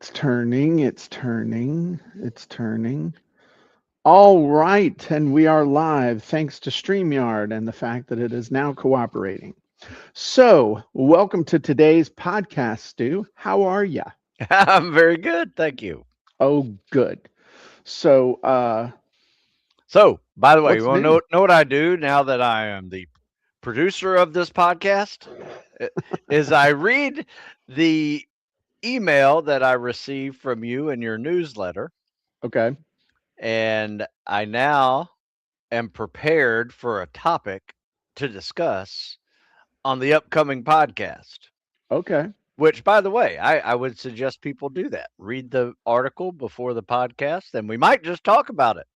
It's turning, it's turning, it's turning. All right, and we are live thanks to StreamYard and the fact that it is now cooperating. So, welcome to today's podcast, Stu. How are ya? I'm very good, thank you. Oh, good. So, So, by the way, you what's want to new? know what I do now that I am the producer of this podcast? I- Is I read the email that I received from you in your newsletter, Okay, and I now am prepared for a topic to discuss on the upcoming podcast. okay. Which, by the way, I would suggest people do that. Read the article before the podcast, and we might just talk about it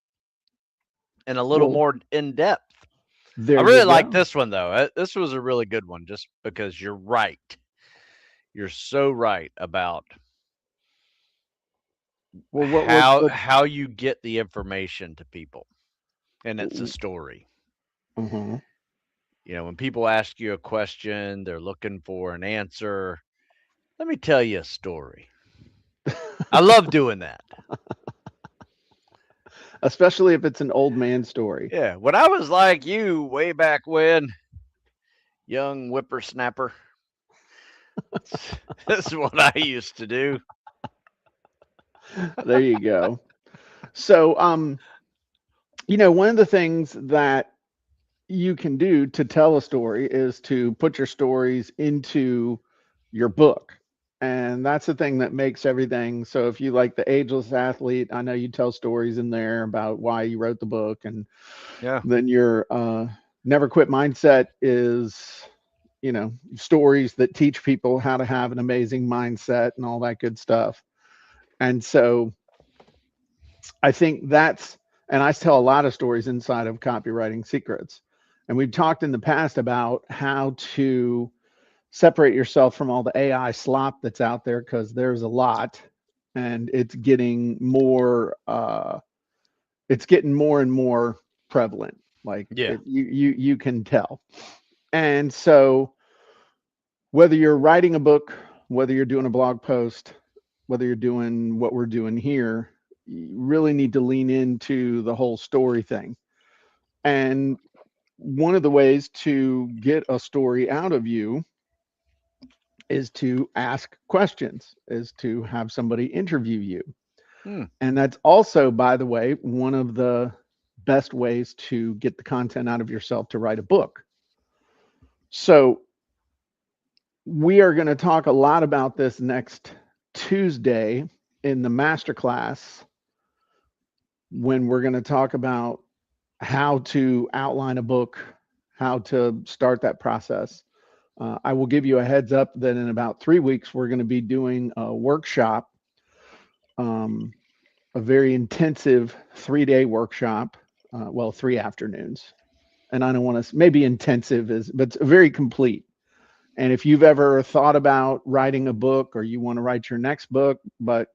in a little Well, more in depth. I there you really like go. this one though. This was a really good one just because you're right. You're so right about Well, how what, how you get the information to people. And it's a story. uh-huh. When people ask you a question, they're looking for an answer. Let me tell you a story. I love doing that. Especially if it's an old man story. Yeah, when I was like you way back when, young whippersnapper, this is what I used to do. There you go. So, one of the things that you can do to tell a story is to put your stories into your book. And that's the thing that makes everything. So if you like the ageless athlete, I know you tell stories in there about why you wrote the book. And Yeah. then your never quit mindset is, stories that teach people how to have an amazing mindset and all that good stuff. And so I think that's, and I tell a lot of stories inside of Copywriting Secrets. And we've talked in the past about how to separate yourself from all the AI slop that's out there because there's a lot, and it's getting more and more prevalent. Like Yeah. you can tell. And so whether you're writing a book, whether you're doing a blog post, whether you're doing what we're doing here, you really need to lean into the whole story thing. And one of the ways to get a story out of you is to ask questions, is to have somebody interview you. Hmm. And that's also, by the way, one of the best ways to get the content out of yourself to write a book. So, we are going to talk a lot about this next Tuesday in the masterclass when we're going to talk about how to outline a book, how to start that process. I will give you a heads up that in about 3 weeks, we're going to be doing a workshop, um, a very intensive 3 day workshop, well, 3 afternoons. And I don't want to, maybe intensive is, but it's very complete. And if you've ever thought about writing a book or you want to write your next book, but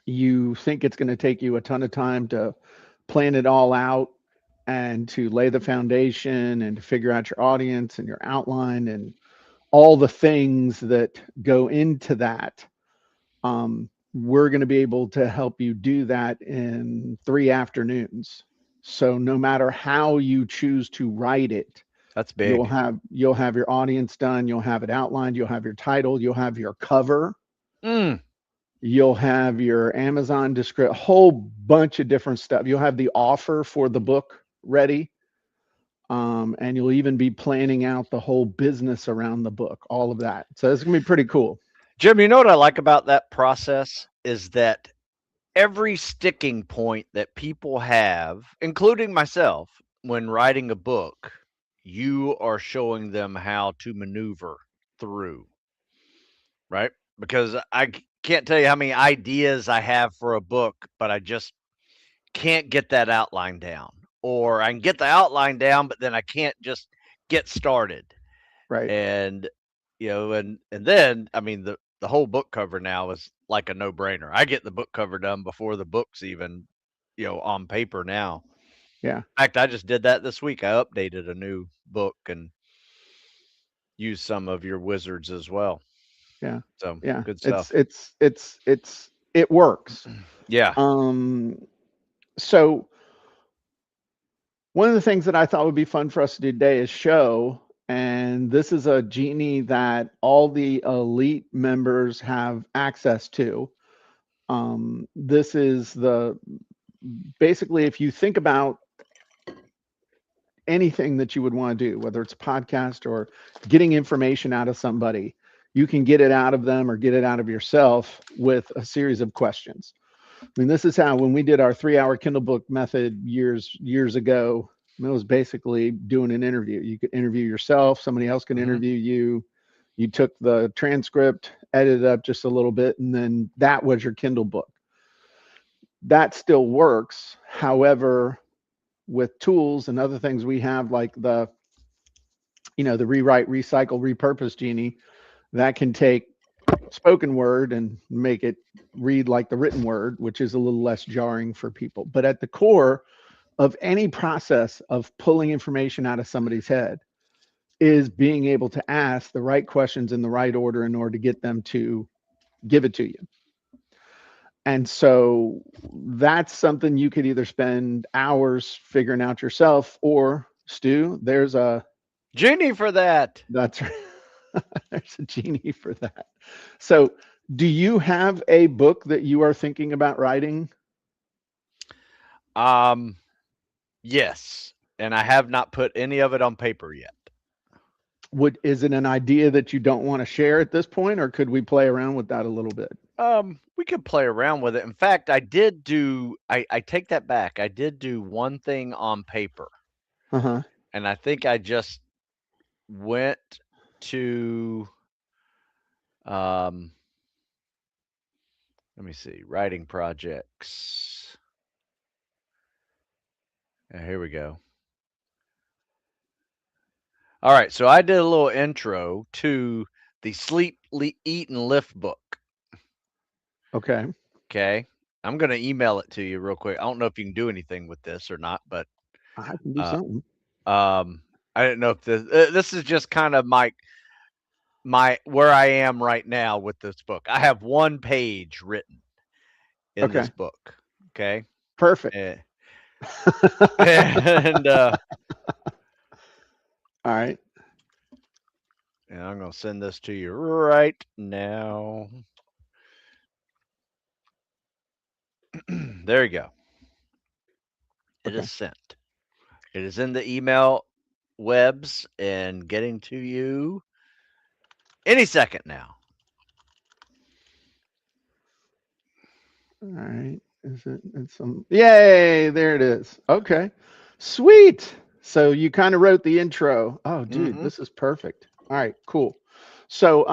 you think it's going to take you a ton of time to plan it all out and to lay the foundation and to figure out your audience and your outline and all the things that go into that, we're going to be able to help you do that in 3 afternoons. So no matter how you choose to write it, That's you'll big. have you'll have your audience done, you'll have it outlined, you'll have your title, you'll have your cover, Mm. you'll have your Amazon descript, whole bunch of different stuff. You'll have the offer for the book ready, and you'll even be planning out the whole business around the book, all of that. So it's gonna be pretty cool. Jim, you know what I like about that process is that every sticking point that people have, including myself, when writing a book, you are showing them how to maneuver through, right? Because can't tell you how many ideas I have for a book, but I just can't get that outline down. Or I can get the outline down, but then I can't just get started. Right. And and then I mean the whole book cover now is like a no-brainer. I get the book cover done before the book's even on paper now. Yeah. In fact, I just did that this week. I updated a new book and used some of your wizards as well. Yeah. So Yeah. good It's stuff. it's it's it's it works. Yeah. Um so one of the things that I thought would be fun for us to do today is show, and this is a genie that all the elite members have access to. This is the basically, if you think about anything that you would want to do, whether it's a podcast or getting information out of somebody, you can get it out of them or get it out of yourself with a series of questions. I mean, this is how when we did our 3-hour Kindle book method years ago, it was basically doing an interview. You could interview yourself, somebody else can Hmm. interview you. You took the transcript, edited up just a little bit, and then that was your Kindle book. That still works. However, with tools and other things we have, like the rewrite, recycle, repurpose genie, that can take spoken word and make it read like the written word, which is a little less jarring for people. But at the core of any process of pulling information out of somebody's head is being able to ask the right questions in the right order in order to get them to give it to you. And so that's something you could either spend hours figuring out yourself, or Stu, Genie for that. that's there's a genie for that. So do you have a book that you are thinking about writing? Um, yes. And I have not put any of it on paper yet. Is it an idea that you don't want to share at this point, or could we play around with that a little bit? We could play around with it. In fact, I take that back. I did do one thing on paper, Uh-huh. and I think I just went to, um, let me see, writing projects. Here we go. All right, so I did a little intro to the Sleep, Eat, and Lift book. Okay. Okay. I'm going to email it to you real quick. I don't know if you can do anything with this or not, but I can do uh, something. I didn't know if this is just kind of my where I am right now with this book. I have one page written in this Okay. book. Okay. Perfect. Eh, and All right. and I'm going to send this to you right now. There you go. It is Okay. sent. It is in the email webs and getting to you any second now. All right. Is it? It's some. Yay! There it is. Okay. Sweet. So you kind of wrote the intro. Oh, dude, Hmm. this is perfect. All right. Cool. So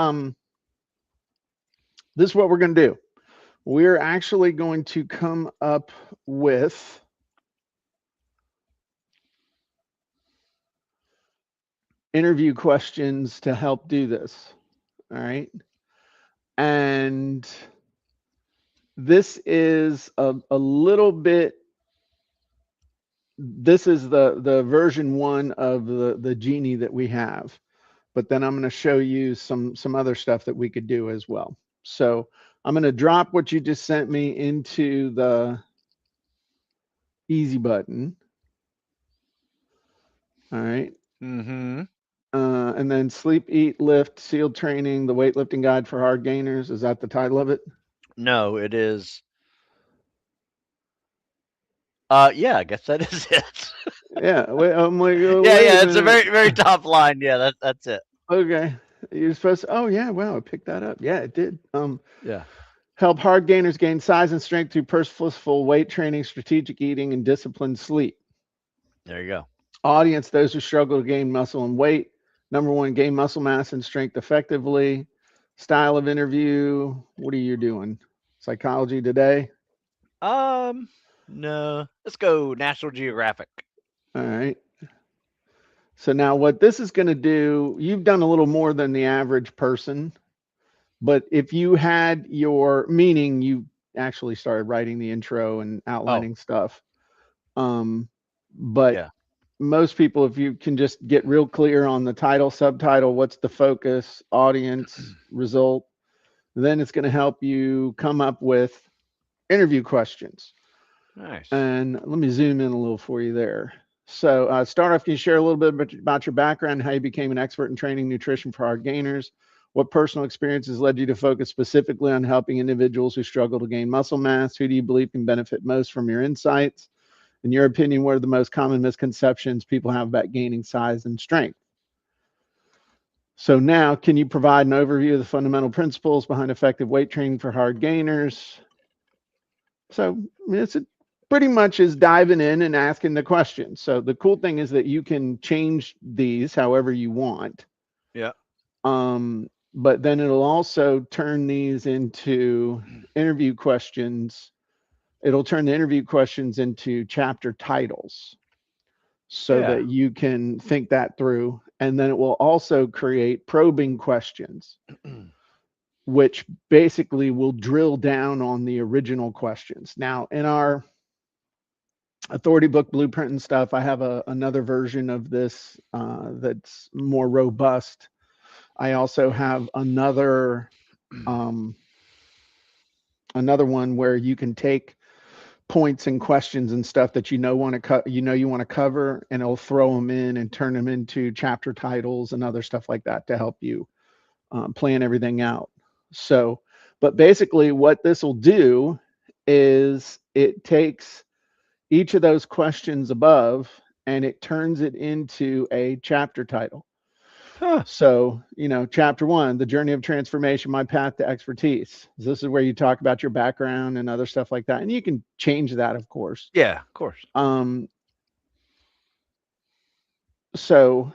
this is what we're going to do. We're actually going to come up with interview questions to help do this. All right. And this is a little bit, this is the version one of the genie that we have. But then I'm going to show you some other stuff that we could do as well. So I'm going to drop what you just sent me into the easy button. All right. Hmm. And then sleep, eat, lift, sealed training, the weightlifting guide for hard gainers. Is that the title of it? No, it is. Yeah, I guess that is it. Yeah. Wait, I'm like, oh, Yeah, wait a yeah, it's a minute. very top line. Yeah, that's it. Okay. You're supposed to, oh yeah, wow, I picked that up. Yeah, it did. Yeah. Help hard gainers gain size and strength through purposeful weight training, strategic eating, and disciplined sleep. There you go. Audience, those who struggle to gain muscle and weight. Number one, gain muscle mass and strength effectively. Style of interview. What are you doing? Psychology Today. Um, no, let's go National Geographic. All right. So now what this is going to do, you've done a little more than the average person, but if you had your meaning, you actually started writing the intro and Oh, outlining stuff. But yeah. most people, if you can just get real clear on the title, subtitle, what's the focus, audience, result, Then it's going to help you come up with interview questions. Nice. And let me zoom in a little for you there. So, start off, can you share a little bit about your background, how you became an expert in training nutrition for hard gainers? What personal experiences led you to focus specifically on helping individuals who struggle to gain muscle mass? Who do you believe can benefit most from your insights? In your opinion, what are the most common misconceptions people have about gaining size and strength? So now, can you provide an overview of the fundamental principles behind effective weight training for hard gainers? So I mean, it's pretty much is diving in and asking the questions. So the cool thing is that you can change these however you want. Yeah. But then it'll also turn these into interview questions. It'll turn the interview questions into chapter titles so Yeah. that you can think that through. And then it will also create probing questions, which basically will drill down on the original questions. Now, in our authority book blueprint and stuff, I have another version of this that's more robust. I also have um, another one where you can take points and questions and stuff that you want to cover, and it'll throw them in and turn them into chapter titles and other stuff like that to help you plan everything out. So, but basically, what this will do is it takes each of those questions above and it turns it into a chapter title. Huh. So, chapter one, the journey of transformation, my path to expertise. This is where you talk about your background and other stuff like that. And you can change that, of course. Yeah, of course. Um, so,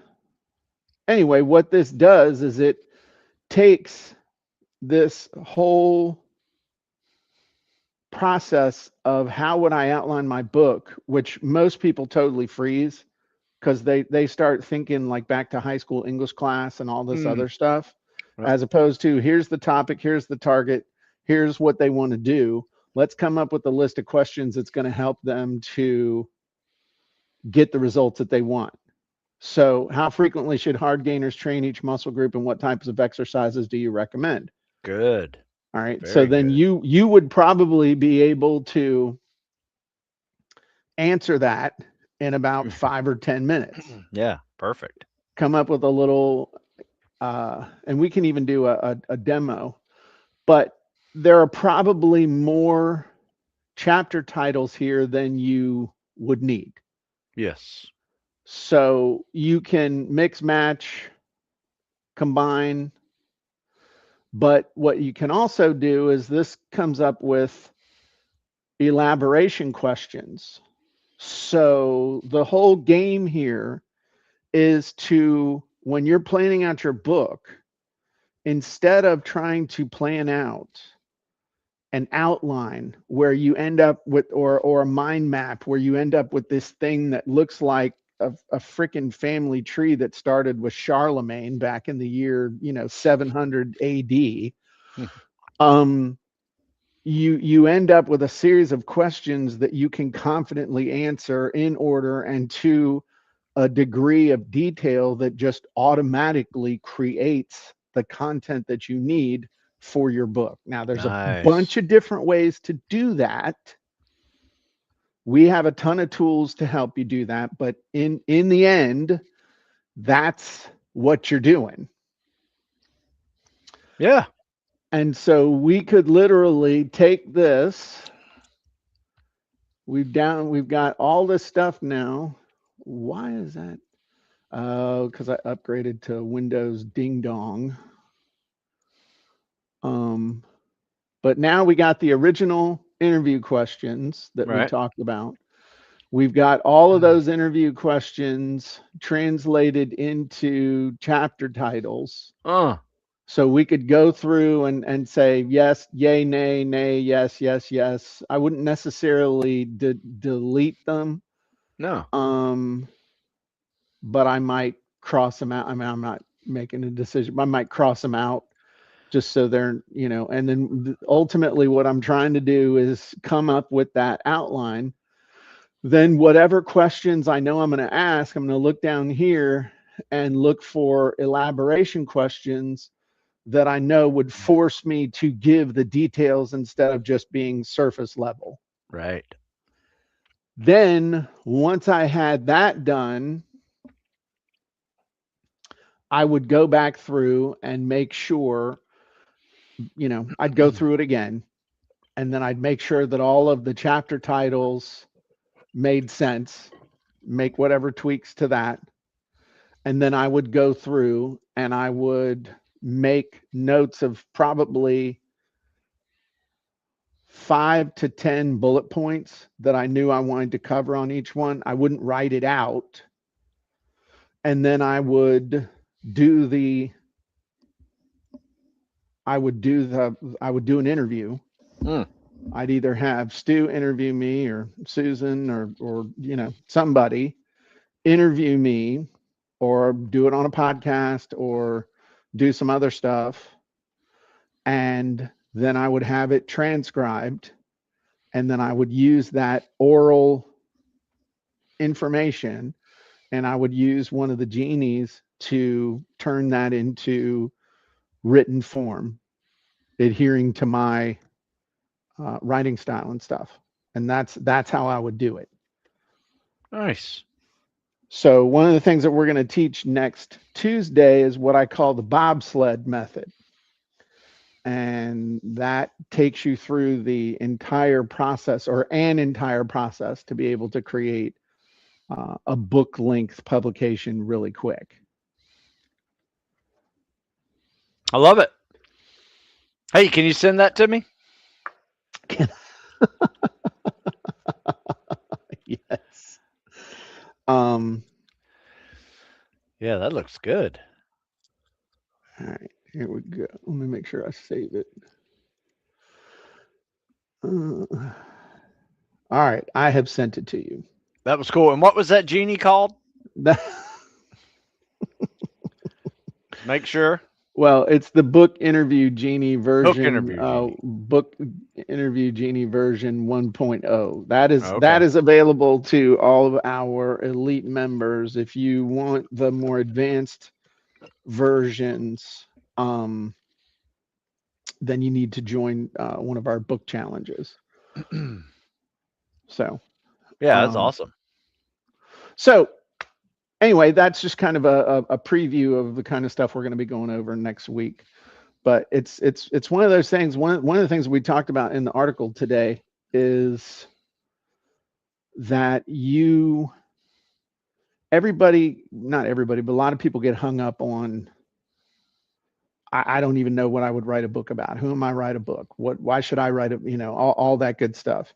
anyway, what this does is it takes this whole process of how would I outline my book, which most people totally freeze because they start thinking like back to high school English class and all this Mm. other stuff, Yep. as opposed to here's the topic, here's the target, here's what they want to do. Let's come up with a list of questions that's going to help them to get the results that they want. So, how frequently should hard gainers train each muscle group, and what types of exercises do you recommend? Good. All right. So Very then good. you would probably be able to answer that in about 5 or 10 minutes. Yeah, perfect. Come up with a little and we can even do a demo, but there are probably more chapter titles here than you would need. Yes. So you can mix, match, combine, but what you can also do is this comes up with elaboration questions. So the whole game here is to, when you're planning out your book, instead of trying to plan out an outline where you end up with, or a mind map where you end up with this thing that looks like a freaking family tree that started with Charlemagne back in the year 700 AD. um you end up with a series of questions that you can confidently answer in order and to a degree of detail that just automatically creates the content that you need for your book. Now, there's a Nice. bunch of different ways to do that. We have a ton of tools to help you do that, but in the end, that's what you're doing. Yeah. And so we could literally take this. We've got all this stuff now. Why is that? Oh, because I upgraded to Windows Ding Dong. Um, but now we got the original interview questions that we Right. talked about. We've got all of those interview questions translated into chapter titles. Uh, So we could go through and say yes, yay, nay, nay, yes, yes, yes. I wouldn't necessarily delete them, no. um, but I might cross them out. I mean, I'm not making a decision. I might cross them out just so they're, and then ultimately what I'm trying to do is come up with that outline. Then whatever questions I know I'm going to ask, I'm going to look down here and look for elaboration questions that I know would force me to give the details instead of just being surface level. Right. Then, once I had that done, I would go back through and make sure, I'd go through it again, and then I'd make sure that all of the chapter titles made sense, make whatever tweaks to that. And then I would go through and I would make notes of probably 5 to 10 bullet points that I knew I wanted to cover on each one. I wouldn't write it out. And then do the I would do an interview. Mm. I'd either have Stu interview me or Susan or somebody interview me or do it on a podcast or do some other stuff. And then I would have it transcribed. And then I would use that oral information and I would use one of the genies to turn that into written form, adhering to my writing style and stuff. And that's how I would do it. Nice. So one of the things that we're going to teach next Tuesday is what I call the bobsled method. And that takes you through the entire process or an entire process to be able to create a book length publication really quick. I love it. Hey, can you send that to me? Yes. Um, Yeah, that looks good. all right, here we go. Let me make sure I save it. All right, I have sent it to you. That was cool. And what was that genie called? That, Make sure. well, it's the book interview genie Book version, interview genie. book interview genie version 1.0. That is Okay. available to all of our elite members. If you want the more advanced versions, then you need to join one of our book challenges. So, Yeah, that's um, awesome. so anyway, that's just kind of a preview of the kind of stuff we're going to be going over next week. But it's one of those things. One of the things we talked about in the article today is that everybody, not everybody, but a lot of people get hung up on. I don't even know what I would write a book about. Who am I write a book? Why should I write it? All that good stuff.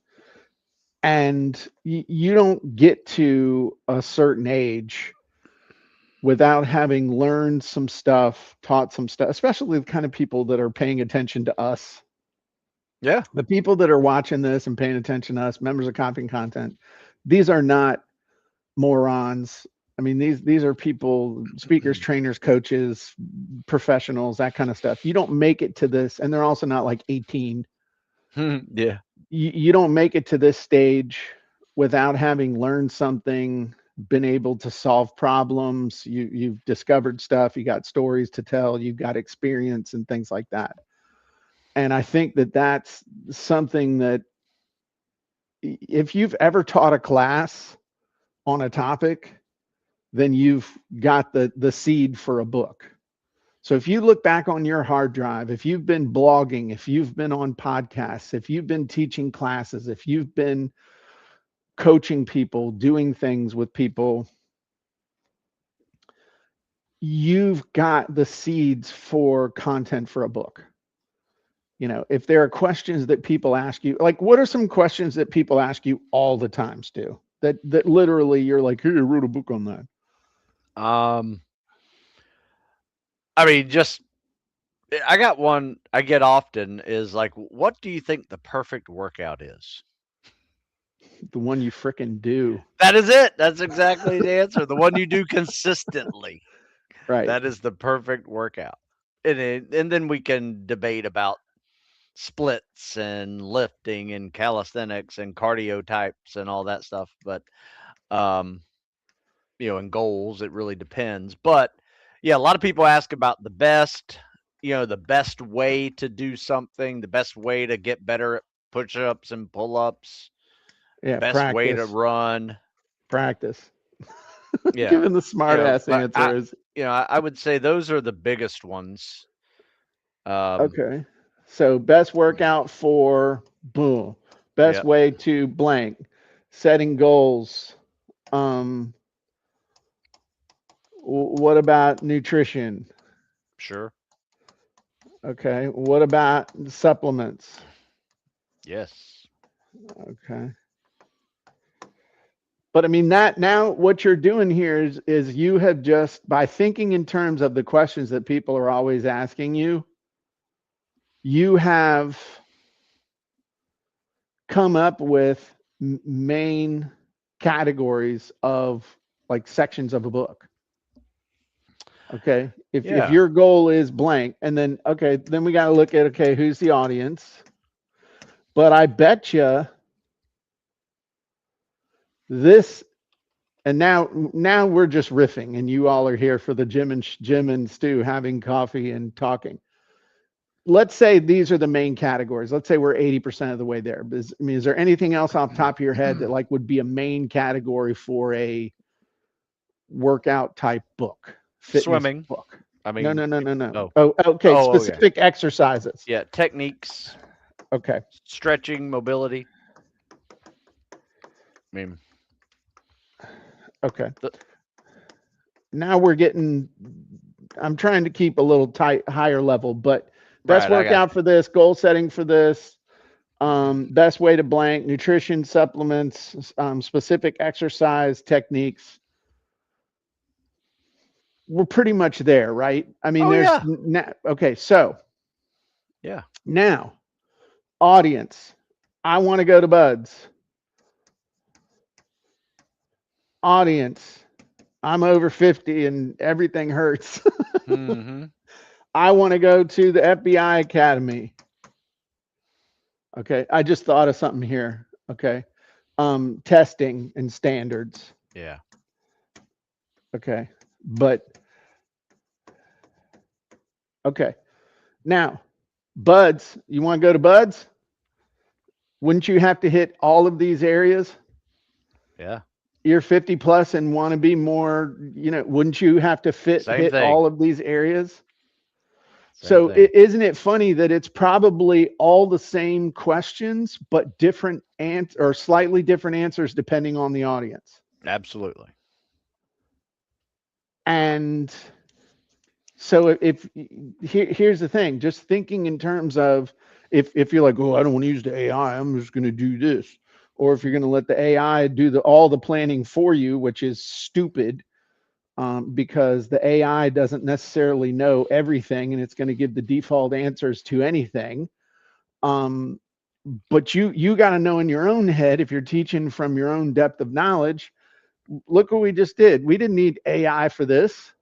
And you don't get to a certain age without having learned some stuff, taught some stuff, especially the kind of people that are paying attention to us. Yeah. The people that are watching this and paying attention to us, members of Copy and Content, these are not morons. I mean, these are people, speakers, trainers, coaches, professionals, that kind of stuff. You don't make it to this, and they're also not like 18. Yeah. You don't make it to this stage without having learned something, been able to solve problems. You've discovered stuff. You got stories to tell. You've got experience and things like that. And I think that that's something that if you've ever taught a class on a topic, then you've got the seed for a book. So if you look back on your hard drive, if you've been blogging, if you've been on podcasts, if you've been teaching classes, if you've been coaching people, doing things with people, you've got the seeds for content for a book. If there are questions that people ask you, like what are some questions that people ask you all the time, Stu? That literally you're like, hey, I wrote a book on that. I mean, just I got one I get often is like, what do you think the perfect workout is? The one you frickin' do. That is it. That's exactly the answer. The one you do consistently. Right. That is the perfect workout. And then we can debate about splits and lifting and calisthenics and cardio types and all that stuff. But um, and goals, it really depends. But yeah, a lot of people ask about the best, the best way to do something, the best way to get better at push-ups and pull-ups, Yeah, best way to practice, run. practice. Yeah. Giving the smart ass But answer is I would say those are the biggest ones. Um, okay. So best workout for boom. Best yeah, way to blank. Setting goals. Um, what about nutrition? sure. Okay. What about supplements? Yes. Okay. But I mean that now what you're doing here is you have just by thinking in terms of the questions that people are always asking you, you have come up with main categories of like sections of a book. Okay. If Yeah. your goal is blank, and then okay, then we got to look at okay, who's the audience? But I bet you this, and now we're just riffing, and you all are here for the Jim and Stu having coffee and talking. Let's say these are the main categories. Let's say we're 80% of the way there. Is there anything else off the top of your head that like would be a main category for a workout type book, fitness Swimming. book? I No, mean, no, no, no, no. oh, Oh, okay. yeah. Specific exercises. Yeah, techniques, Okay. stretching, mobility. I mean, Okay. the, Now we're getting, I'm trying to keep a little tight, higher level, but best right, I got workout for this, goal setting for this, best way to blank, nutrition, supplements, specific exercise techniques. We're pretty much there, right? I mean, Oh there's yeah. okay. So Yeah. now, audience, I want to go to Buds. Audience, I'm over 50 and everything hurts. Mhm. I want to go to the FBI Academy. Okay. I just thought of something here. Okay. Testing and standards. Yeah. Okay. But okay. Now, Buds, you want to go to Buds? Wouldn't you have to hit all of these areas? Yeah. You're 50 plus and want to be more, wouldn't you have to Same hit thing. all of these areas? Same So thing. isn't it funny that it's probably all the same questions, but different or slightly different answers depending on the audience? Absolutely. And so if here's the thing, just thinking in terms of if you're like, oh, I don't want to use the AI, I'm just going to do this, or if you're going to let the AI do all the planning for you, which is stupid, because the AI doesn't necessarily know everything, and it's going to give the default answers to anything. Um, but you got to know in your own head if you're teaching from your own depth of knowledge. Look what we just did. We didn't need AI for this.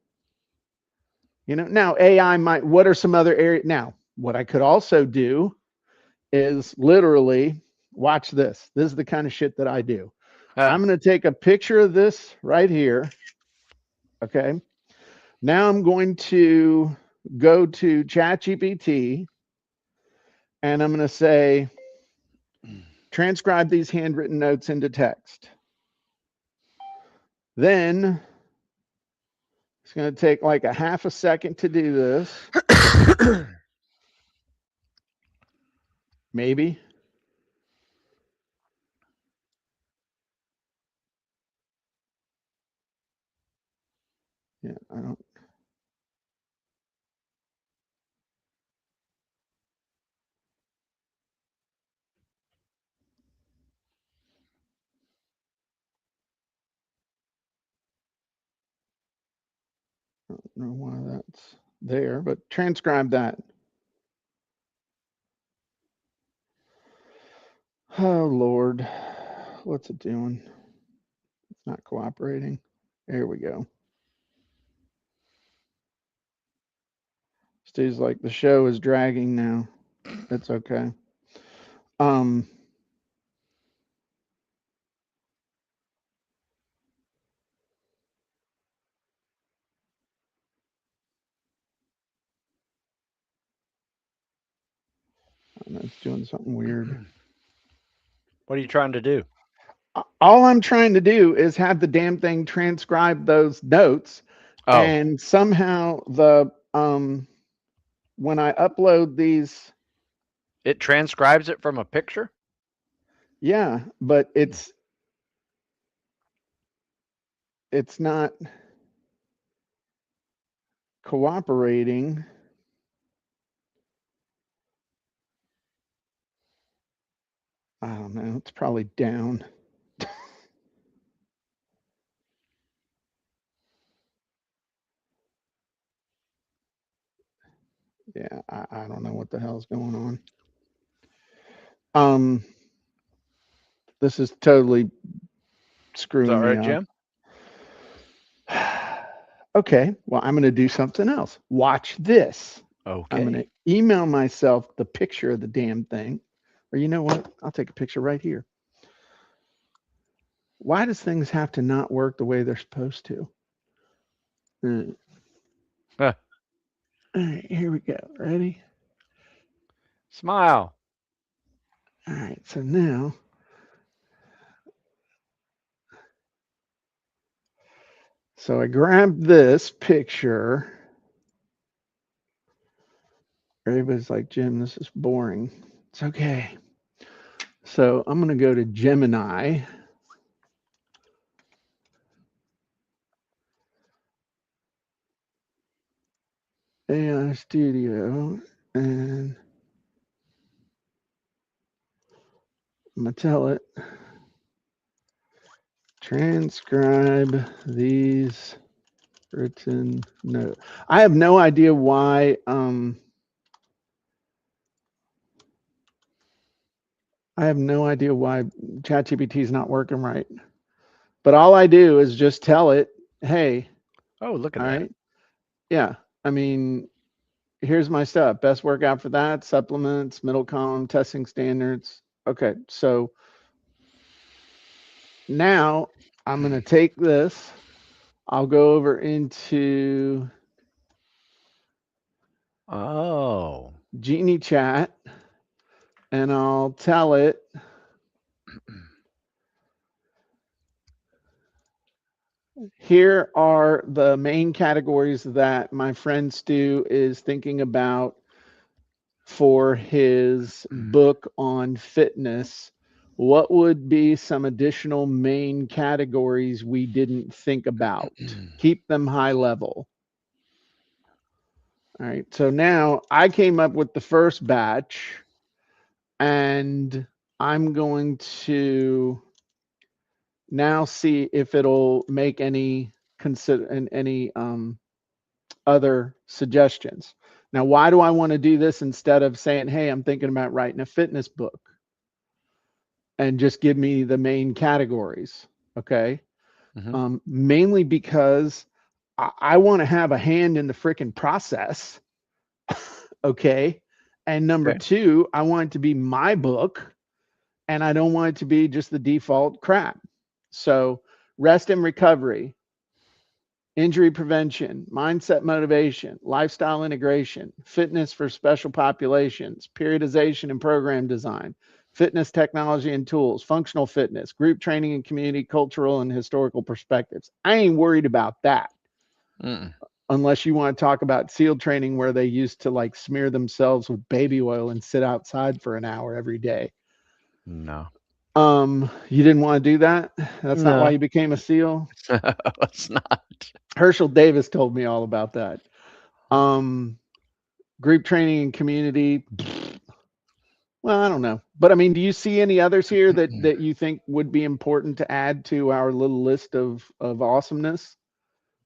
Now AI might, what are some other areas? Now, what I could also do is literally watch this. This is the kind of shit that I do. Huh. I'm going to take a picture of this right here. Okay. Now I'm going to go to ChatGPT and I'm going to say, transcribe these handwritten notes into text. Then it's going to take like a half a second to do this. Maybe. Yeah, I don't know why that's there, but transcribe that. Oh, Lord. What's it doing? It's not cooperating. There we go. Stu's like, the show is dragging now. It's okay. Um, doing something weird. What are you trying to do? All I'm trying to do is have the damn thing transcribe those notes, Oh, and somehow the when I upload these, it transcribes it from a picture? yeah, but it's not cooperating. I don't know. It's probably down. Yeah, I don't know what the hell's going on. Um, this is totally Is that screwing me right, up. Jim? Okay, well, I'm going to do something else. Watch this. I'm going Okay. to email myself the picture of the damn thing. Or you know what? I'll take a picture right here. Why does things have to not work the way they're supposed to? All Huh. right, here we go. Ready? Smile. All right, so now, so I grabbed this picture. Everybody's like, Jim, this is boring. It's okay. So I'm going to go to Gemini, AI Studio, and I'm going to tell it transcribe these written notes. I have no idea why. I have no idea why ChatGPT is not working right. But all I do is just tell it, hey, Oh, look at all that. right, yeah. I mean, here's my stuff. Best workout for that, supplements, middle column, testing standards. Okay, so now I'm going to take this. I'll go over into Oh. Genie Chat and I'll tell it, here are the main categories that my friend Stu is thinking about for his book on fitness. What would be some additional main categories we didn't think about? Keep them high level. All right. So now I came up with the first batch and I'm going to now see if it'll make any other suggestions. Now, why do I want to do this instead of saying, hey, I'm thinking about writing a fitness book and just give me the main categories? Okay. Mm-hmm. Mainly because I want to have a hand in the freaking process. Okay. And number Okay. two, I want it to be my book and I don't want it to be just the default crap. So, rest and recovery, injury prevention, mindset motivation, lifestyle integration, fitness for special populations, periodization and program design, fitness technology and tools, functional fitness, group training and community, cultural and historical perspectives. I ain't worried about that Mm-mm. unless you want to talk about SEAL training where they used to like smear themselves with baby oil and sit outside for an hour every day. No. You didn't want to do that? That's not why No. you became a SEAL? It's not. Herschel Davis told me all about that. Um, Group training and community. Well, I don't know, but I mean, do you see any others here that you think would be important to add to our little list of awesomeness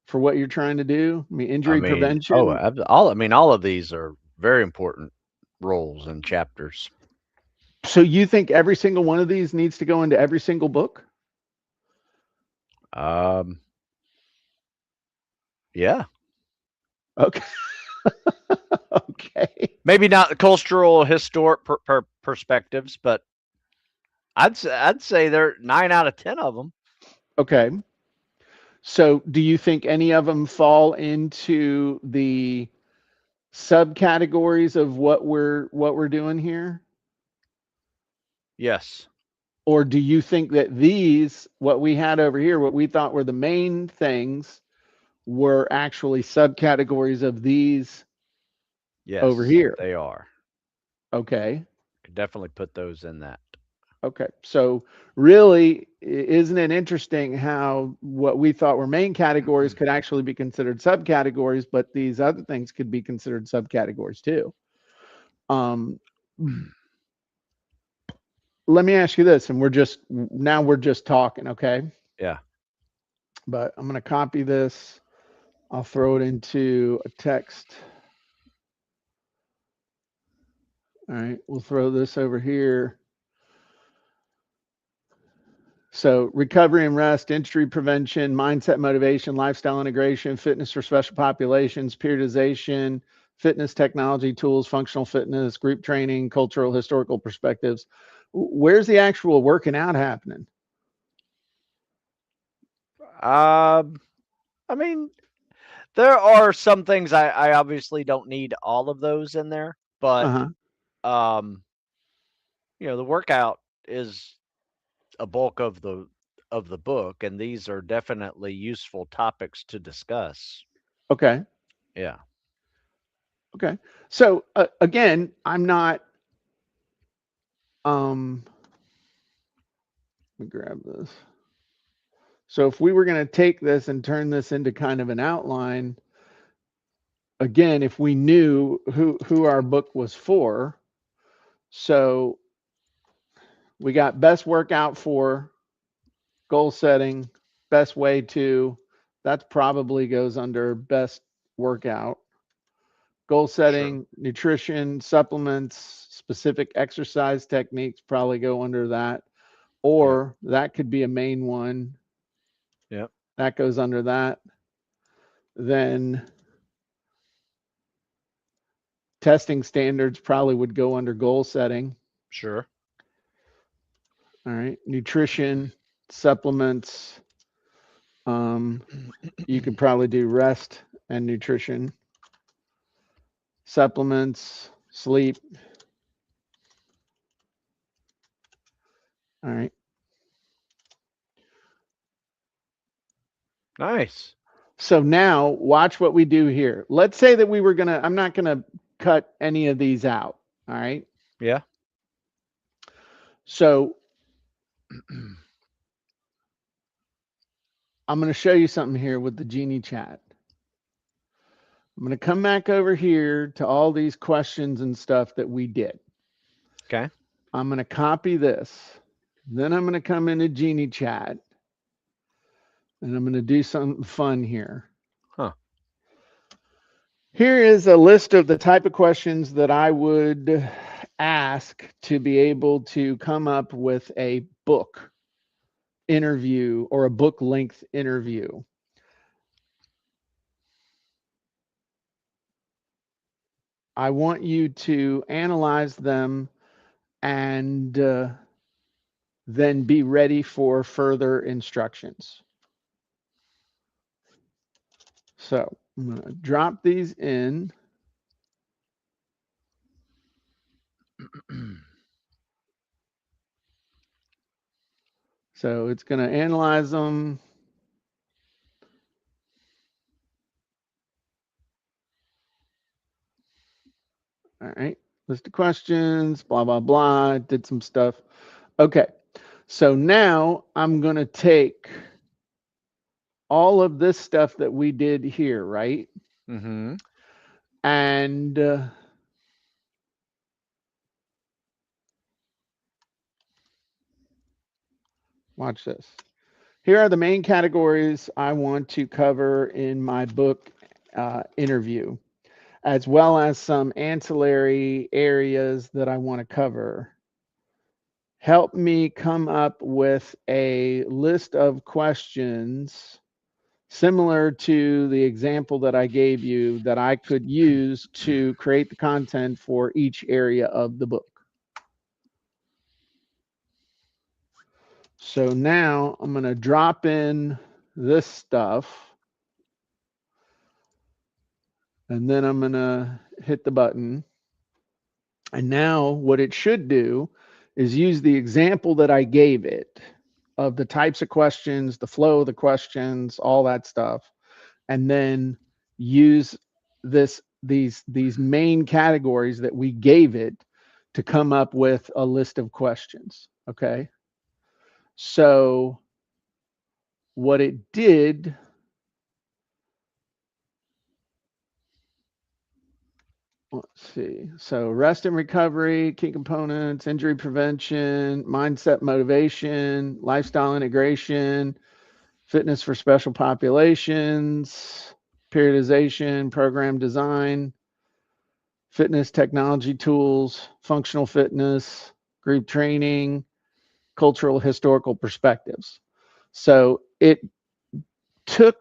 for what you're trying to do? I mean, I injury mean, oh, prevention. all. I mean, all of these are very important roles and chapters. So you think every single one of these needs to go into every single book? Um, yeah, Okay. Okay. maybe not the cultural, historic perspectives, but I'd say there 9 out of 10 of them. Okay. So do you think any of them fall into the subcategories of what we're doing here? Yes. Or do you think that these, what we had over here, what we thought were the main things, were actually subcategories of these over Yes, here? they are. Okay. Could definitely put those in that. Okay. So really, isn't it interesting how what we thought were main categories could actually be considered subcategories, but these other things could be considered subcategories too? Um, Let me ask you this, and we're just talking, okay? Yeah. But I'm going to copy this. I'll throw it into a text. All right, we'll throw this over here. So, recovery and rest, injury prevention, mindset motivation, lifestyle integration, fitness for special populations, periodization, fitness technology tools, functional fitness, group training, cultural, historical perspectives. Where's the actual working out happening? Um, I mean, there are some things I obviously don't need all of those in there, Uh but huh. um, the workout is a bulk of the book, and these are definitely useful topics to discuss. Okay. Yeah. Okay. So again, I'm not. Let me grab this. So if we were going to take this and turn this into kind of an outline, again, if we knew who our book was for, so we got best workout for, goal setting, best way to, that probably goes under best workout. Goal Sure. setting, nutrition, supplements, specific exercise techniques probably go under that. Yep. Or that could be a main one. Yep. That goes under that. Then testing standards probably would go under goal setting. Sure. All right. Nutrition, supplements. Um, you could probably do rest and nutrition, supplements, sleep. All right. Nice. So now watch what we do here. Let's say that I'm not going to cut any of these out. All right. Yeah. So I'm going to show you something here with the Genie chat. I'm going to come back over here to all these questions and stuff that we did. Okay. I'm going to copy this. Then I'm going to come into Genie chat and I'm going to do something fun here. Huh. Here is a list of the type of questions that I would ask to be able to come up with a book interview or a book length interview. I want you to analyze them and then be ready for further instructions. So I'm going to drop these in. So it's going to analyze them. All right. List of questions, blah, blah, blah. Did some stuff. Okay. So now I'm going to take all of this stuff that we did here, right? Mm-hmm. And watch this. Here are the main categories I want to cover in my book interview, as well as some ancillary areas that I want to cover. Help me come up with a list of questions similar to the example that I gave you that I could use to create the content for each area of the book. So now I'm going to drop in this stuff and then I'm going to hit the button. And now what it should do is use the example that I gave it of the types of questions, the flow of the questions, all that stuff, and then use these main categories that we gave it to come up with a list of questions. Okay. So what it did, let's see. So rest and recovery, key components, injury prevention, mindset motivation, lifestyle integration, fitness for special populations, periodization, program design, fitness technology tools, functional fitness, group training, cultural historical perspectives. So it took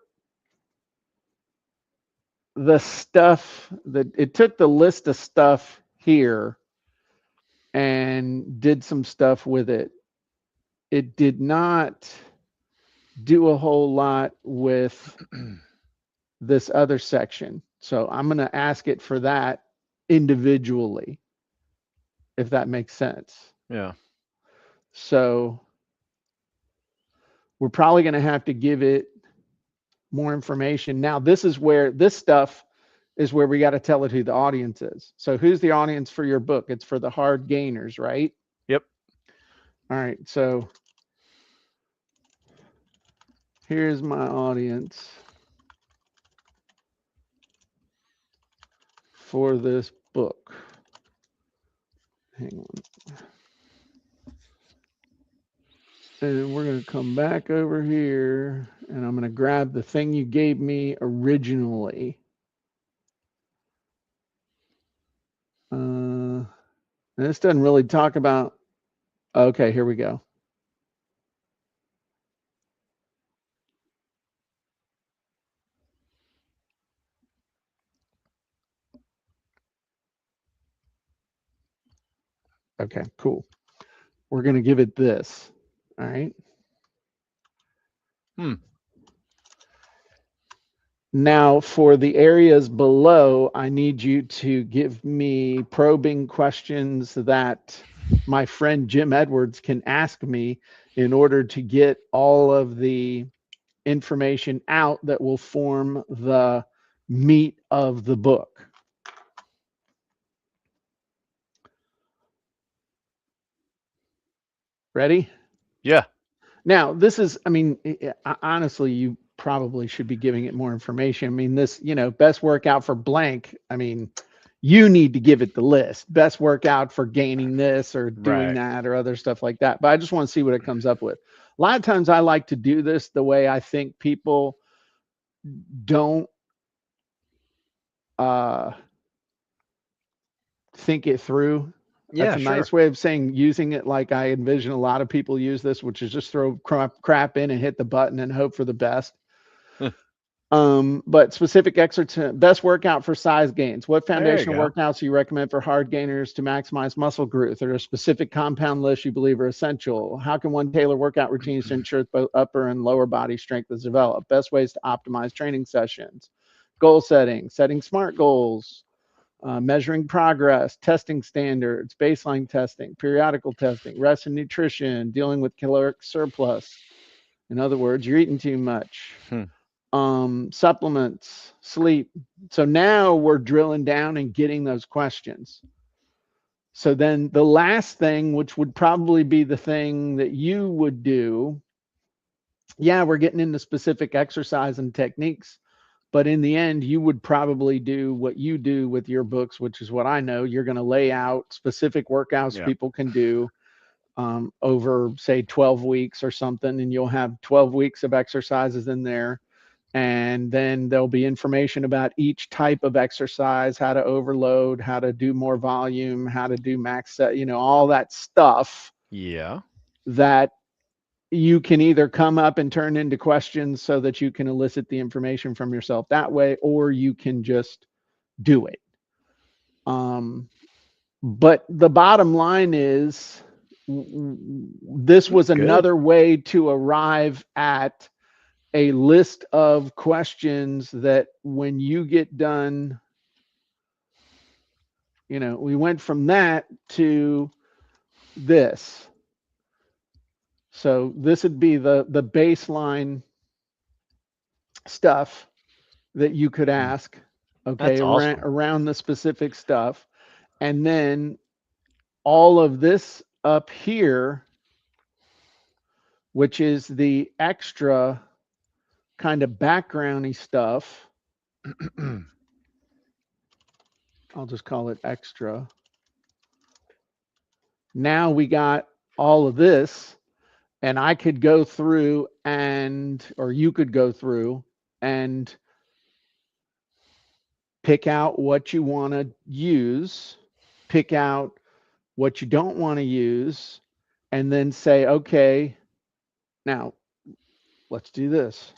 it took the list of stuff here and did some stuff with it. It did not do a whole lot with this other section. So I'm going to ask it for that individually, if that makes sense. Yeah. So we're probably going to have to give it more information. Now, this stuff is where we got to tell it who the audience is. So who's the audience for your book? It's for the hard gainers, right? Yep. All right. So here's my audience for this book. Hang on. And we're going to come back over here and I'm going to grab the thing you gave me originally. This doesn't really talk about, okay, here we go. Okay, cool. We're going to give it this. All right. Now, for the areas below, I need you to give me probing questions that my friend Jim Edwards can ask me in order to get all of the information out that will form the meat of the book. Ready? Yeah. Now, this is, I mean, honestly, you probably should be giving it more information. I mean, this, best workout for blank. I mean, you need to give it the list. Best workout for gaining this or doing Right. that or other stuff like that. But I just want to see what it comes up with. A lot of times I like to do this the way I think people don't uh, think it through. That's Yeah, a sure. nice way of saying using it like I envision a lot of people use this, which is just throw crap in and hit the button and hope for the best. But specific exercise, best workout for size gains. What There you foundational go. workouts do you recommend for hard gainers to maximize muscle growth? Are there specific compound lists you believe are essential? How can one tailor workout routines to ensure both upper and lower body strength is developed? Best ways to optimize training sessions. Goal setting, setting smart goals, measuring progress, testing standards, baseline testing, periodical testing, rest and nutrition, dealing with caloric surplus. In other words, you're eating too much. Hmm. Supplements, sleep. So now we're drilling down and getting those questions. So then the last thing, which would probably be the thing that you would do, yeah, we're getting into specific exercise and techniques, but in the end, you would probably do what you do with your books, which is what I know. You're going to lay out specific workouts Yeah. people can do over, say, 12 weeks or something, and you'll have 12 weeks of exercises in there. And then there'll be information about each type of exercise, how to overload, how to do more volume, how to do max set, all that stuff Yeah. that you can either come up and turn into questions so that you can elicit the information from yourself that way, or you can just do it. Um, but the bottom line is this was That's good. another way to arrive at a list of questions that when you get done, we went from that to this. So this would be the baseline stuff that you could ask, okay, That's awesome. around the specific stuff. And then all of this up here, which is the extra kind of backgroundy stuff. I'll just call it extra. Now we got all of this, and I could go through or you could go through and pick out what you want to use, pick out what you don't want to use, and then say, okay, now let's do this.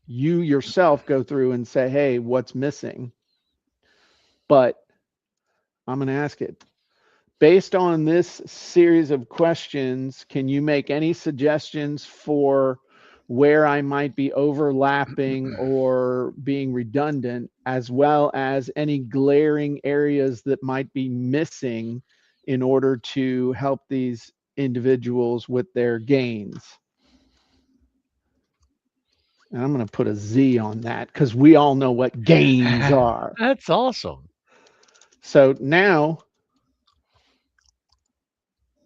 You yourself go through and say, hey, what's missing? But I'm going to ask it. Based on this series of questions, can you make any suggestions for where I might be overlapping or being redundant, as well as any glaring areas that might be missing in order to help these individuals with their gains? And I'm going to put a Z on that because we all know what gains are. That's awesome. So now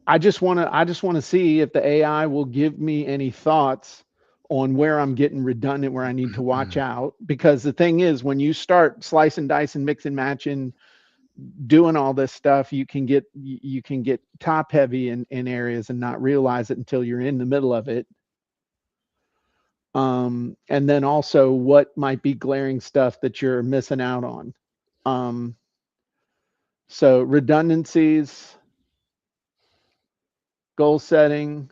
I just want to see if the AI will give me any thoughts on where I'm getting redundant, where I need to watch out. Because the thing is, when you start slicing, dicing, mixing, matching, doing all this stuff, you can get top heavy in areas and not realize it until you're in the middle of it. And then also what might be glaring stuff that you're missing out on. Um, so redundancies, goal setting,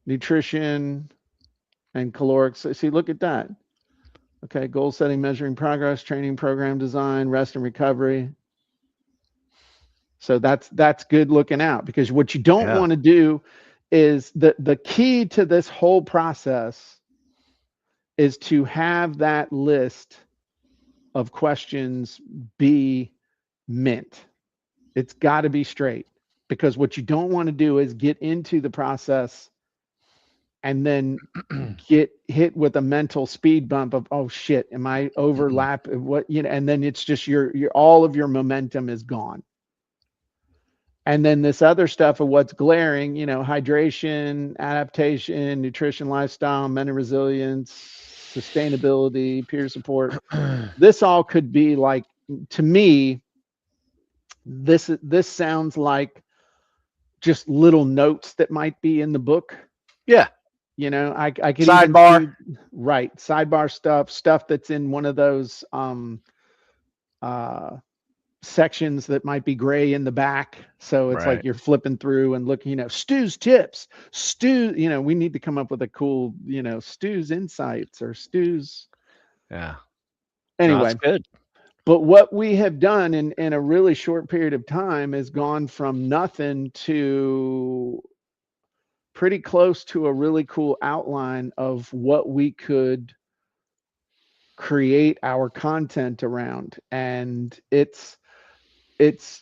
nutrition, and caloric. See, look at that. Okay, goal setting, measuring progress, training program design, rest and recovery. So that's good looking out, because what you don't Yeah. want to do is the key to this whole process is to have that list of questions be mint. It's got to be straight, because what you don't want to do is get into the process and then get hit with a mental speed bump of, oh shit, am I overlap what, and then it's just your all of your momentum is gone. And then this other stuff of what's glaring, hydration, adaptation, nutrition, lifestyle, mental resilience, sustainability, peer support. This all could be like, to me, this sounds like just little notes that might be in the book. Yeah. I could even Sidebar. see, right, sidebar stuff that's in one of those uh sections that might be gray in the back, so it's like Right. you're flipping through and looking, Stu's tips, Stu, we need to come up with a cool, Stu's insights or Stu's, Yeah. No, that's anyway. good. But what we have done in a really short period of time is gone from nothing to pretty close to a really cool outline of what we could create our content around. And it's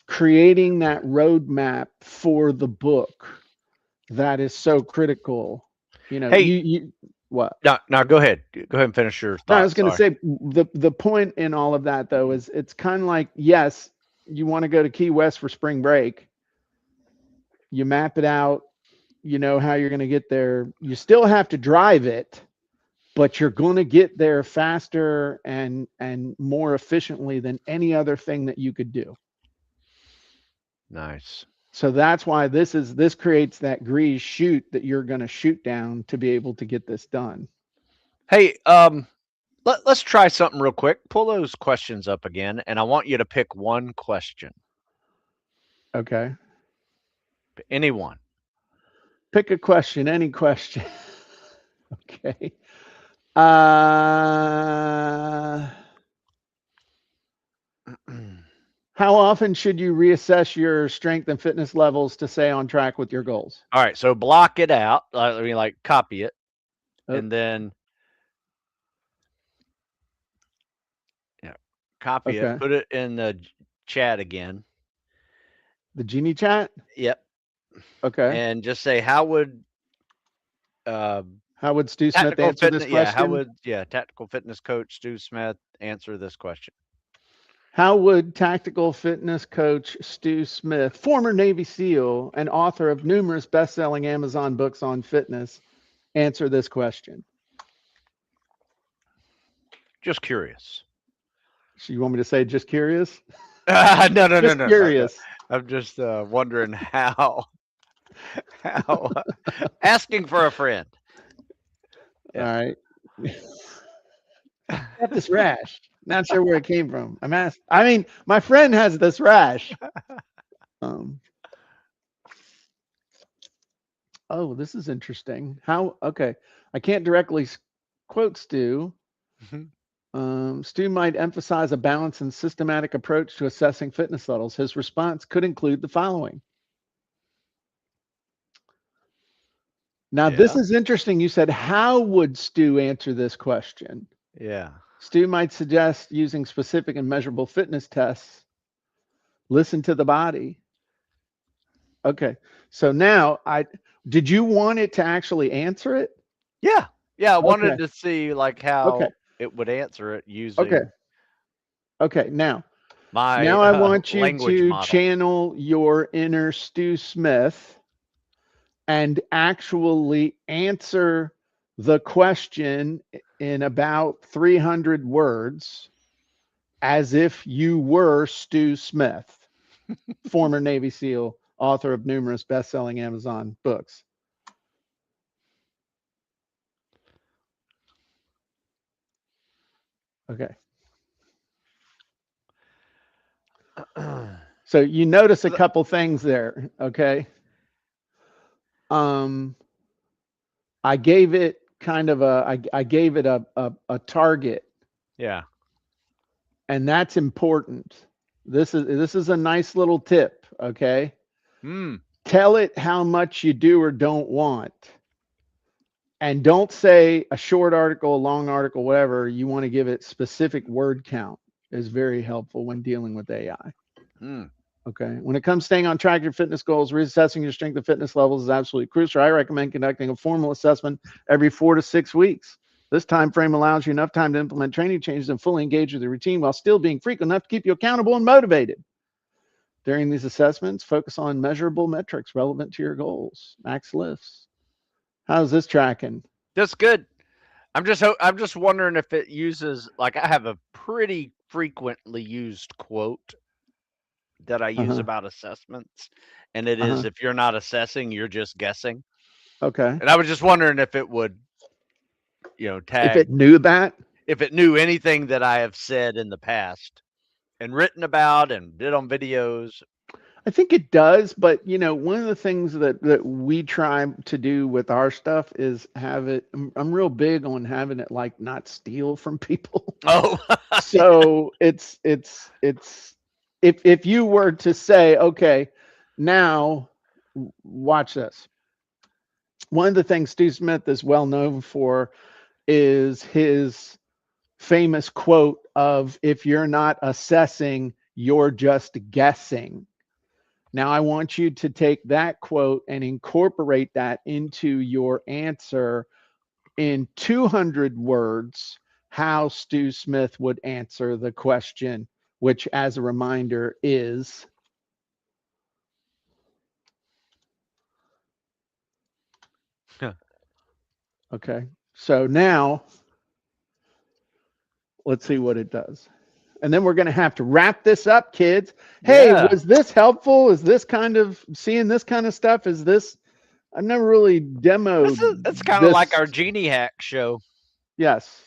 creating that roadmap for the book that is so critical. Hey, You what? now go ahead. Go ahead and finish your No, I was thought. going to Sorry. say, the point in all of that though is it's kind of like, yes, you want to go to Key West for spring break. You map it out, you know how you're going to get there. You still have to drive it, but you're going to get there faster and more efficiently than any other thing that you could do. Nice. So that's why this creates that grease chute that you're going to shoot down to be able to get this done. Hey, let's try something real quick. Pull those questions up again, and I want you to pick one question. Okay. Anyone. Pick a question, any question. Okay. Uh, how often should you reassess your strength and fitness levels to stay on track with your goals? All right, so block it out. I mean, like copy it, Oh, and then yeah, copy it. okay. Put it in the chat again. The Genie chat? Yep. Okay. And just say, how would uh, How would Stu Smith tactical answer this fitness? Yeah, how question? would tactical fitness coach Stu Smith answer this question? How would tactical fitness coach Stu Smith, former Navy SEAL and author of numerous best-selling Amazon books on fitness, answer this question? Just curious. So you want me to say just curious? No, no, no, Just no, no. curious. I'm just wondering how asking for a friend. All Yeah. right. Got this rash. Not sure where it came from. I'm asked. I mean, my friend has this rash. Um, oh, this is interesting. How? Okay, I can't directly quote Stu. Stu might emphasize a balanced and systematic approach to assessing fitness levels. His response could include the following. Now, this Yeah. is interesting. You said, how would Stu answer this question? Yeah. Stu might suggest using specific and measurable fitness tests. Listen to the body. Okay. So now did you want it to actually answer it? Yeah. Yeah. I Okay. wanted to see like Okay. how it would answer it Okay. using Okay. my Now I want you language to model. channel your inner Stu Smith and actually answer the question in about 300 words as if you were Stu Smith, former Navy SEAL, author of numerous best-selling Amazon books. Okay. So you notice a couple things there, okay? Um, I gave it kind of I gave it a target, Yeah. and that's important. This is a nice little tip, okay? Hmm. Tell it how much you do or don't want. And don't say a short article, a long article, whatever. You want to give it specific word count is very helpful when dealing with AI. Hmm. Okay. When it comes to staying on track to your fitness goals, reassessing your strength and fitness levels is absolutely crucial. I recommend conducting a formal assessment every 4 to 6 weeks. This time frame allows you enough time to implement training changes and fully engage with the routine while still being frequent enough to keep you accountable and motivated. During these assessments, focus on measurable metrics relevant to your goals. Max lifts. How's this tracking? That's good. I'm just wondering if it uses like I have a pretty frequently used quote that I use Uh-huh. about assessments, and it is Uh-huh. if you're not assessing, you're just guessing. Okay. And I was just wondering if it would, If tag it knew that, if it knew anything that I have said in the past and written about and did on videos. I think it does, but one of the things that we try to do with our stuff is have it. I'm real big on having it like not steal from people. Oh, So it's if you were to say, okay, now watch this. One of the things Steve Smith is well known for is his famous quote of, if you're not assessing, you're just guessing. Now, I want you to take that quote and incorporate that into your answer in 200 words, how Stu Smith would answer the question, which, as a reminder, is okay. So now let's see what it does. And then we're going to have to wrap this up, kids. Hey, yeah. was this helpful? Is this kind of seeing this kind of stuff? Is this, I've never really This is demoed it's kind of like this. our Genie Hack show Yes.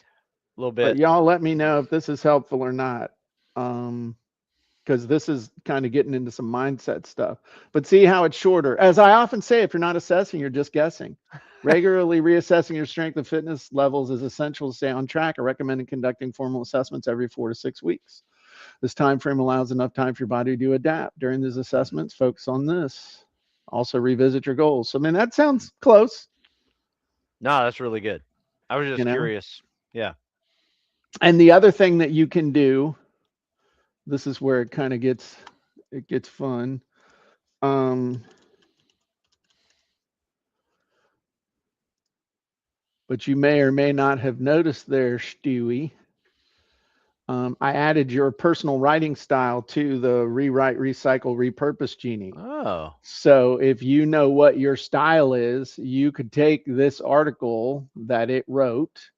a little But bit. y'all let me know if this is helpful or not. Because this is kind of getting into some mindset stuff. But see how it's shorter. As I often say, if you're not assessing, you're just guessing. Regularly reassessing your strength and fitness levels is essential to stay on track. I recommend conducting formal assessments every 4 to 6 weeks. This time frame allows enough time for your body to adapt. During these assessments, focus on this. Also revisit your goals. So, I mean, that sounds close, No, that's really good. I was you just know. curious. Yeah. And the other thing that you can do this is where it kind of gets fun. Um, but you may or may not have noticed there, Stewie. I added your personal writing style to the rewrite, recycle, repurpose genie. Oh, So if you know what your style is, you could take this article that it wrote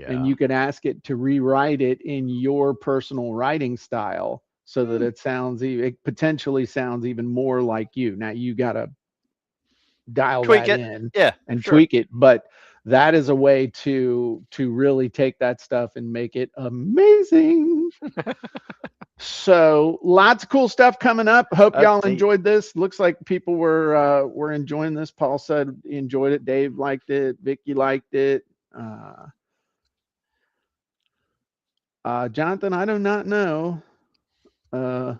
and yeah. you could ask it to rewrite it in your personal writing style so that Hmm. it potentially sounds even more like you. Now you got to dial Tweak that it. in Yeah, and sure. tweak it, but that is a way to really take that stuff and make it amazing. So lots of cool stuff coming up. Hope That's y'all neat. enjoyed this. Looks like people were enjoying this. Paul said he enjoyed it. Dave liked it. Vicky liked it. Uh, Jonathan, I do not know uh,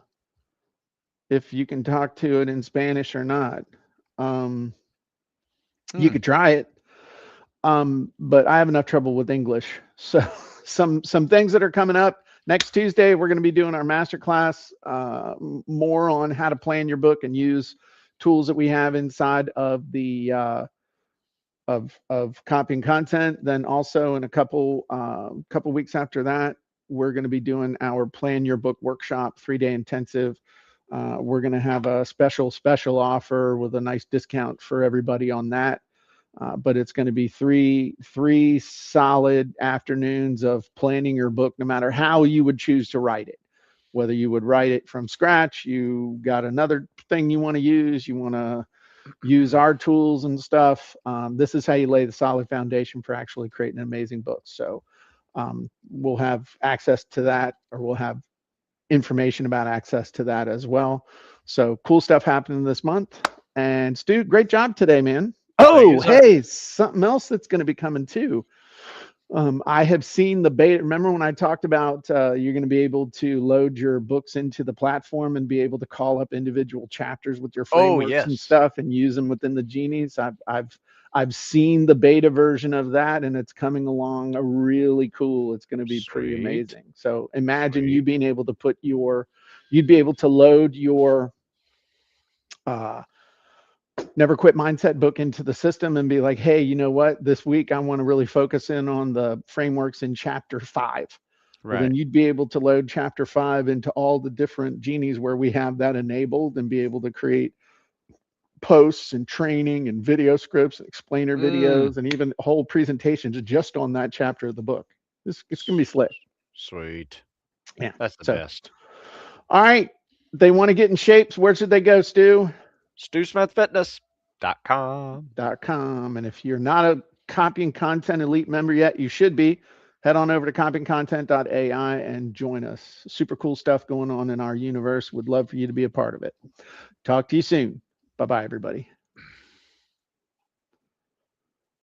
if you can talk to it in Spanish or not. Um, you Hmm. could try it, but I have enough trouble with English. So some things that are coming up. Next Tuesday, we're going to be doing our master class, more on how to plan your book and use tools that we have inside of the of copying content. Then also in a couple weeks after that, we're going to be doing our plan your book workshop 3-day intensive. We're going to have a special offer with a nice discount for everybody on that. But it's going to be three solid afternoons of planning your book, no matter how you would choose to write it. Whether you would write it from scratch, you got another thing you want to use, you want to use our tools and stuff. This is how you lay the solid foundation for actually creating an amazing book. So we'll have access to that, or we'll have information about access to that as well. So cool stuff happening this month. And Stu, great job today, man. Thank you, Oh, sir. hey, something else that's going to be coming too. I have seen the beta. Remember when I talked about you're going to be able to load your books into the platform and be able to call up individual chapters with your Oh, frameworks and yes. stuff and use them within the Genies. I've seen the beta version of that, and it's coming along really cool. It's going to be pretty Sweet. amazing. So imagine you Sweet. being able to you'd be able to load your uh, never quit mindset book into the system and be like, hey, you know what, this week I want to really focus in on the frameworks in chapter 5. Well, then Right. you'd be able to load chapter 5 into all the different genies where we have that enabled and be able to create posts and training and video scripts and explainer Mm. videos and even whole presentations just on that chapter of the book. It's gonna be slick. Sweet. Yeah. That's the So best. all right, they want to get in shapes. Where should they go, Stu? StuSmithFitness.com. .com. And if you're not a Copy and Content Elite member yet, you should be. Head on over to CopyandContent.AI and join us. Super cool stuff going on in our universe. Would love for you to be a part of it. Talk to you soon. Bye bye, everybody.